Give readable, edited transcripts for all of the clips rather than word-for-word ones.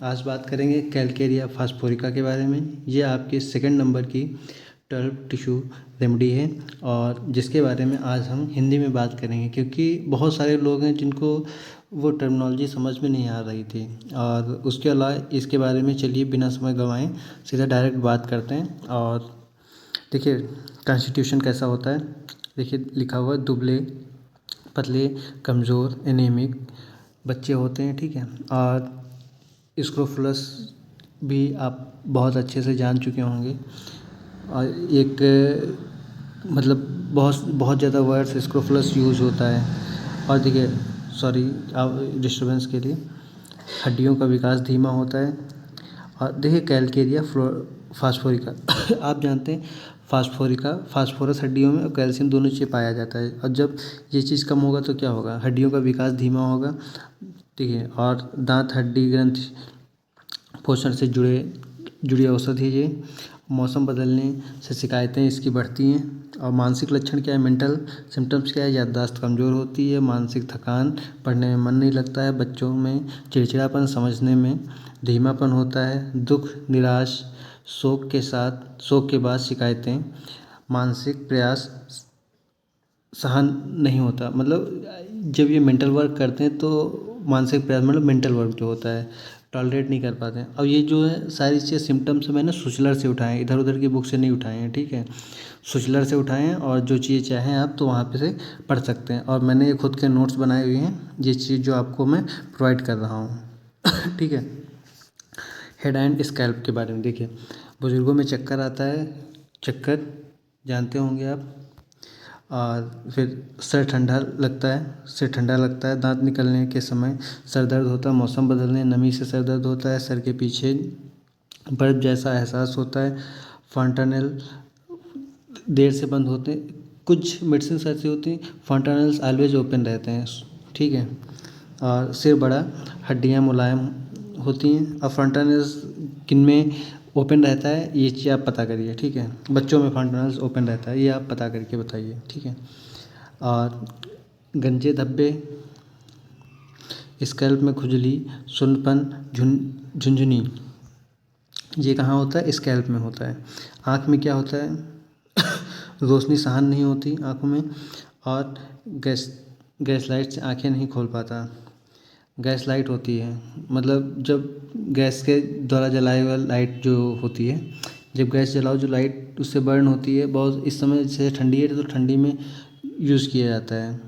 आज बात करेंगे कैलकेरिया फास्फोरिका के बारे में। ये आपके सेकंड नंबर की 12 टिश्यू रेमेडी है और जिसके बारे में आज हम हिंदी में बात करेंगे, क्योंकि बहुत सारे लोग हैं जिनको वो टर्मिनोलॉजी समझ में नहीं आ रही थी। और उसके अलावा इसके बारे में चलिए बिना समय गंवाए सीधा डायरेक्ट बात करते हैं। और देखिए कॉन्स्टिट्यूशन कैसा होता है। देखिए लिखा हुआ है दुबले पतले कमज़ोर एनीमिक बच्चे होते हैं, ठीक है। और स्क्रोफुलस भी आप बहुत अच्छे से जान चुके होंगे। और एक मतलब बहुत बहुत ज़्यादा वर्ड्स स्क्रोफुलस यूज़ होता है। और देखिए सॉरी आप डिस्टर्बेंस के लिए, हड्डियों का विकास धीमा होता है। और देखिए कैलकेरिया फास्फोरिका आप जानते हैं फास्फोरस हड्डियों में और कैल्शियम दोनों चीज़ पाया जाता है। और जब ये चीज़ कम होगा तो क्या होगा, हड्डियों का विकास धीमा होगा, ठीक है। और दांत हड्डी ग्रंथि पोषण से जुड़ी औषधि है। मौसम बदलने से शिकायतें इसकी बढ़ती हैं। और मानसिक लक्षण क्या है, मेंटल सिम्टम्स क्या है, याददाश्त कमज़ोर होती है, मानसिक थकान, पढ़ने में मन नहीं लगता है, बच्चों में चिड़चिड़ापन, समझने में धीमापन होता है, दुख निराश शोक के बाद शिकायतें, मानसिक प्रयास सहन नहीं होता। मतलब जब ये मेंटल वर्क करते हैं तो मानसिक प्रयास मतलब मेंटल वर्क जो होता है टॉलरेट नहीं कर पाते हैं। अब ये जो है सारी चीज़ सिम्टम्स मैंने सुचलर से उठाए हैं, इधर उधर की बुक से नहीं उठाए हैं, ठीक है। सुचलर से उठाए हैं और जो चीज़ चाहें आप तो वहाँ पे से पढ़ सकते हैं। और मैंने खुद के नोट्स बनाए हुए हैं, ये चीज़ जो आपको मैं प्रोवाइड कर रहा हूँ ठीक है। हेड एंड स्कैल्प के बारे में देखिए, बुज़ुर्गों में चक्कर आता है, चक्कर जानते होंगे आप। और फिर सिर ठंडा लगता है, दांत निकलने के समय सर दर्द होता है, मौसम बदलने नमी से सर दर्द होता है, सर के पीछे बर्फ जैसा एहसास होता है, फॉन्टानेल देर से बंद होते हैं। कुछ मेडिसिन ऐसी होती हैं फॉन्टानेल्स ऑलवेज ओपन रहते हैं, ठीक है। और सिर बड़ा, हड्डियाँ मुलायम होती हैं। और फॉन्टानेल्स किन में ओपन रहता है ये चीज़ आप पता करिए, ठीक है। बच्चों में फॉन्टानेल्स ओपन रहता है, ये आप पता करके बताइए, ठीक है। और गंजे धब्बे, स्कैल्प में खुजली, सुन्नपन, झुनझुनी, ये कहाँ होता है, स्कैल्प में होता है। आँख में क्या होता है रोशनी सहन नहीं होती आँखों में। और गैस लाइट से आँखें नहीं खोल पाता। गैस लाइट होती है मतलब जब गैस के द्वारा जलाए हुआ लाइट जो होती है, जब गैस जलाओ जो लाइट उससे बर्न होती है बहुत। इस समय जैसे ठंडी है तो ठंडी में यूज़ किया जाता है,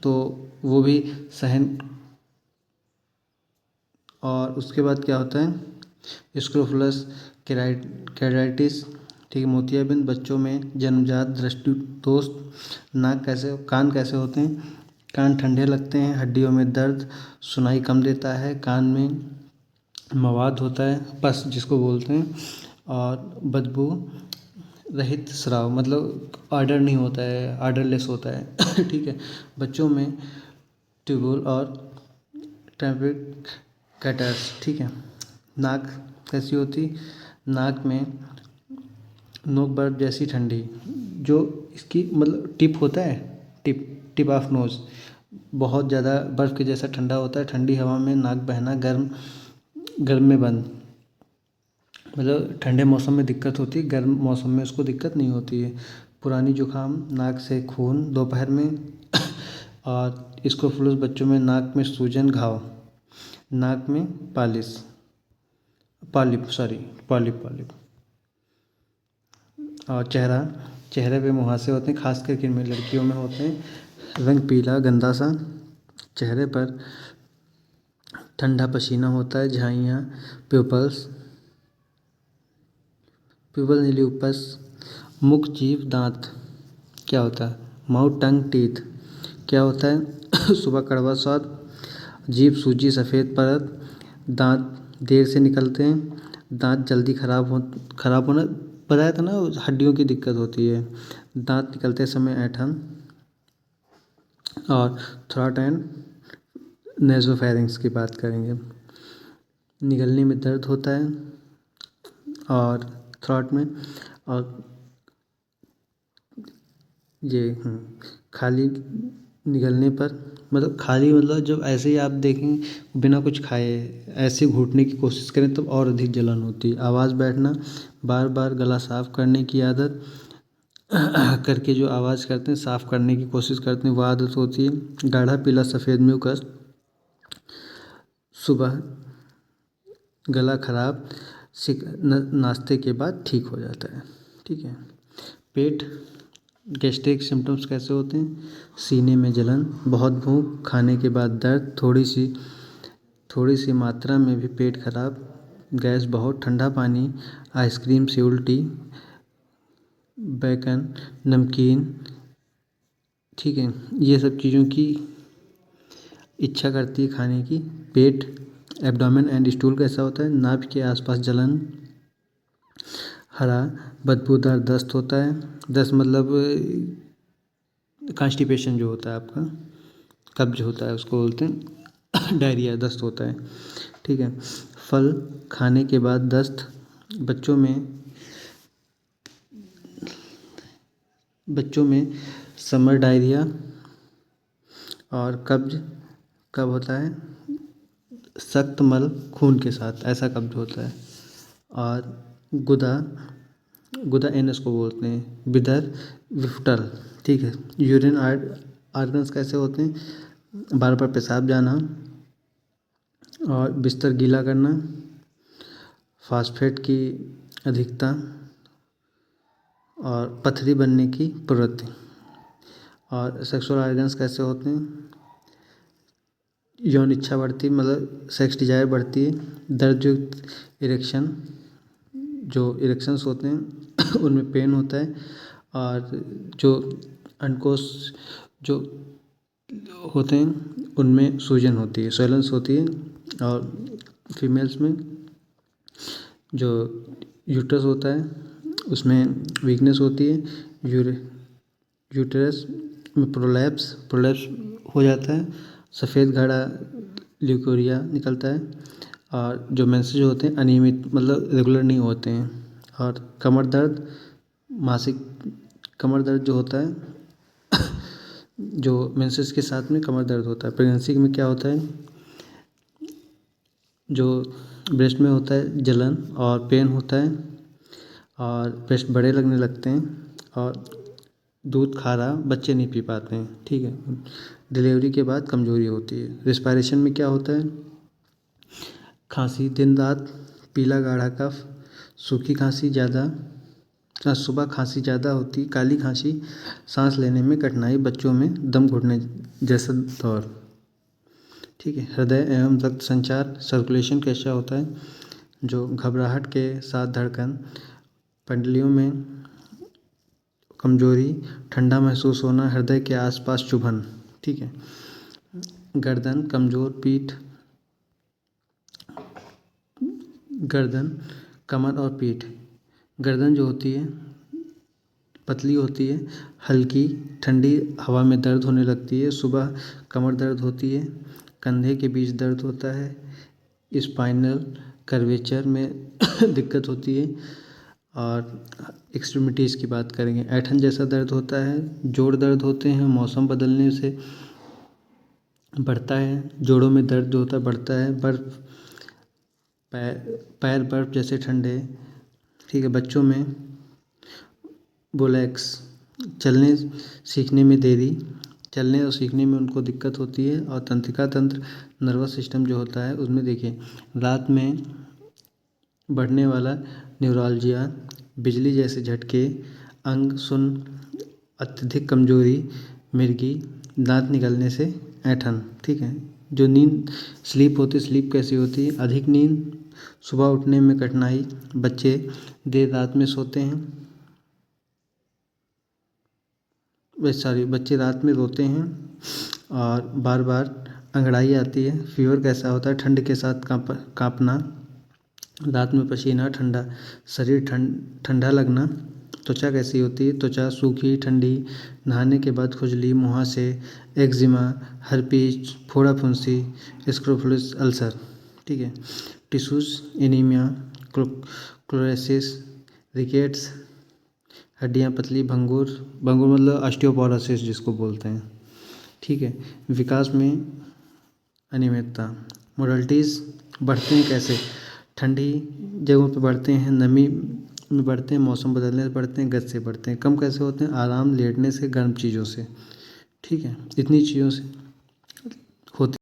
तो वो भी सहन। और उसके बाद क्या होता है, स्क्रोफुलस कैराइटिस, ठीक है, मोतियाबिंद बच्चों में, जन्मजात दृष्टि दोष, कान कैसे होते हैं, कान ठंडे लगते हैं, हड्डियों में दर्द, सुनाई कम देता है, कान में मवाद होता है पस जिसको बोलते हैं। और बदबू रहित स्राव मतलब ऑर्डर नहीं होता है, ऑर्डरलेस होता है ठीक है। बच्चों में ट्यूबुल और टैम्पिक कैटर्स, ठीक है। नाक कैसी होती, नाक में नोक बर्फ जैसी ठंडी, जो इसकी मतलब टिप होता है, टिप ऑफ नोज़ बहुत ज़्यादा बर्फ़ के जैसा ठंडा होता है। ठंडी हवा में नाक बहना, गर्म में बंद, मतलब ठंडे मौसम में दिक्कत होती है, गर्म मौसम में उसको दिक्कत नहीं होती है। पुरानी जुकाम, नाक से खून दोपहर में और स्क्रोफुलस बच्चों में नाक में सूजन, घाव, नाक में पॉलिप। और चेहरे पे मुहासे होते हैं, खास करके इनमें लड़कियों में होते हैं। रंग पीला गंदा सा, चेहरे पर ठंडा पसीना होता है, झाइयाँ, प्यूपल नीलूपस, मुख जीभ दांत क्या होता है, माउथ टंग टीथ क्या होता है सुबह कड़वा स्वाद, जीभ सूजी सफ़ेद परत, दांत देर से निकलते हैं, दांत जल्दी खराब होना, बताया था ना हड्डियों की दिक्कत होती है, दांत निकलते समय ऐंठन। और थ्रॉट एंड नेज़ोफेरिंक्स की बात करेंगे, निगलने में दर्द होता है और थ्रॉट में। और ये खाली निगलने पर मतलब खाली मतलब जब ऐसे ही आप देखें बिना कुछ खाए ऐसे घूंटने की कोशिश करें तब और अधिक जलन होती है। आवाज़ बैठना, बार बार गला साफ़ करने की आदत करके जो आवाज़ करते हैं साफ़ करने की कोशिश करते हैं वो आदत होती है। गाढ़ा पीला सफ़ेद म्यूकस, सुबह गला खराब नाश्ते के बाद ठीक हो जाता है। ठीक है। पेट गैस्ट्रिक सिम्टम्स कैसे होते हैं? सीने में जलन, बहुत भूख, खाने के बाद दर्द, थोड़ी सी मात्रा में भी पेट खराब, गैस बहुत, ठंडा पानी, आइसक्रीम से उल्टी, बैगन, नमकीन। ठीक है। ये सब चीज़ों की इच्छा करती है खाने की। पेट एब्डोमेन एंड स्टूल कैसा होता है? नाभि के आसपास जलन, हरा बदबूदार दस्त होता है। दस्त मतलब कॉन्स्टिपेशन जो होता है आपका, कब्ज होता है उसको बोलते हैं। डायरिया दस्त होता है। ठीक है। फल खाने के बाद दस्त, बच्चों में समर डायरिया। और कब्ज कब होता है? सख्त मल खून के साथ ऐसा कब्ज होता है। और गुदा एनस को बोलते हैं, विदर विफ्टल। ठीक है। यूरिन आर्गन्स कैसे होते हैं? बार बार पेशाब जाना और बिस्तर गीला करना, फास्फेट की अधिकता और पथरी बनने की प्रवृत्ति। और सेक्सुअल ऑर्गन्स कैसे होते हैं? यौन इच्छा बढ़ती मतलब सेक्स डिजायर बढ़ती है। दर्दयुक्त इरेक्शन, जो इरेक्शंस होते हैं उनमें पेन होता है। और जो अंडकोश जो होते हैं उनमें सूजन होती है, स्वेलेंस होती है। और फीमेल्स में जो यूट्रस होता है उसमें वीकनेस होती है। यूटरस में प्रोलैप्स हो जाता है। सफ़ेद घड़ा ल्यूकोरिया निकलता है। और जो मेंसेस होते हैं अनियमित मतलब रेगुलर नहीं होते हैं। और कमर दर्द, मासिक कमर दर्द जो होता है जो मेंसेस के साथ में कमर दर्द होता है। प्रेगनेंसी में क्या होता है? जो ब्रेस्ट में होता है जलन और पेन होता है और ब्रेस्ट बड़े लगने लगते हैं और दूध खारा बच्चे नहीं पी पाते हैं। ठीक है। डिलीवरी के बाद कमजोरी होती है। रिस्पायरेशन में क्या होता है? खांसी दिन रात, पीला गाढ़ा कफ, सूखी खांसी ज़्यादा, सुबह खांसी ज़्यादा होती, काली खांसी, सांस लेने में कठिनाई, बच्चों में दम घुटने जैसा दौर। ठीक है। हृदय एवं रक्त संचार सर्कुलेशन कैसा होता है? जो घबराहट के साथ धड़कन, पंडलियों में कमजोरी, ठंडा महसूस होना, हृदय के आसपास चुभन। ठीक है। गर्दन कमजोर, गर्दन कमर और पीठ। गर्दन जो होती है पतली होती है, हल्की ठंडी हवा में दर्द होने लगती है। सुबह कमर दर्द होती है, कंधे के बीच दर्द होता है, स्पाइनल कर्वेचर में दिक्कत होती है। और एक्सट्रीमिटीज़ की बात करेंगे, ऐंठन जैसा दर्द होता है, जोड़ दर्द होते हैं, मौसम बदलने से बढ़ता है, जोड़ों में दर्द जो होता है बढ़ता है, पैर बर्फ जैसे ठंडे। ठीक है। बच्चों में बोलैक्स, चलने सीखने में देरी, चलने और सीखने में उनको दिक्कत होती है। और तंत्रिका तंत्र नर्वस सिस्टम जो होता है उसमें देखिए रात में बढ़ने वाला न्यूरालजिया, बिजली जैसे झटके, अंग सुन्न, अत्यधिक कमजोरी, मिर्गी, दांत निकलने से ऐंठन। ठीक है। जो नींद स्लीप होती, स्लीप कैसी होती है? अधिक नींद, सुबह उठने में कठिनाई, बच्चे देर रात में सोते हैं, बच्चे रात में रोते हैं और बार बार अंगड़ाई आती है। फीवर कैसा होता है? ठंड के साथ काँपना, रात में पसीना, ठंडा शरीर, ठंडा लगना। त्वचा कैसी होती है? त्वचा सूखी ठंडी, नहाने के बाद खुजली, मुहासे, एक्जिमा, हर्पीज, फोड़ा फुंसी, स्क्रोफुलस अल्सर। ठीक है। टिश्यूज एनीमिया, क्लोरोसिस, रिकेट्स, हड्डियाँ पतली, भंगुर मतलब ऑस्टियोपोरोसिस जिसको बोलते हैं। ठीक है। विकास में अनियमितता। मोडलिटीज़ बढ़ते हैं कैसे? ठंडी जगहों पे बढ़ते हैं, नमी में बढ़ते हैं, मौसम बदलने से बढ़ते हैं, गति से बढ़ते हैं। कम कैसे होते हैं? आराम, लेटने से, गर्म चीज़ों से। ठीक है, इतनी चीज़ों से होते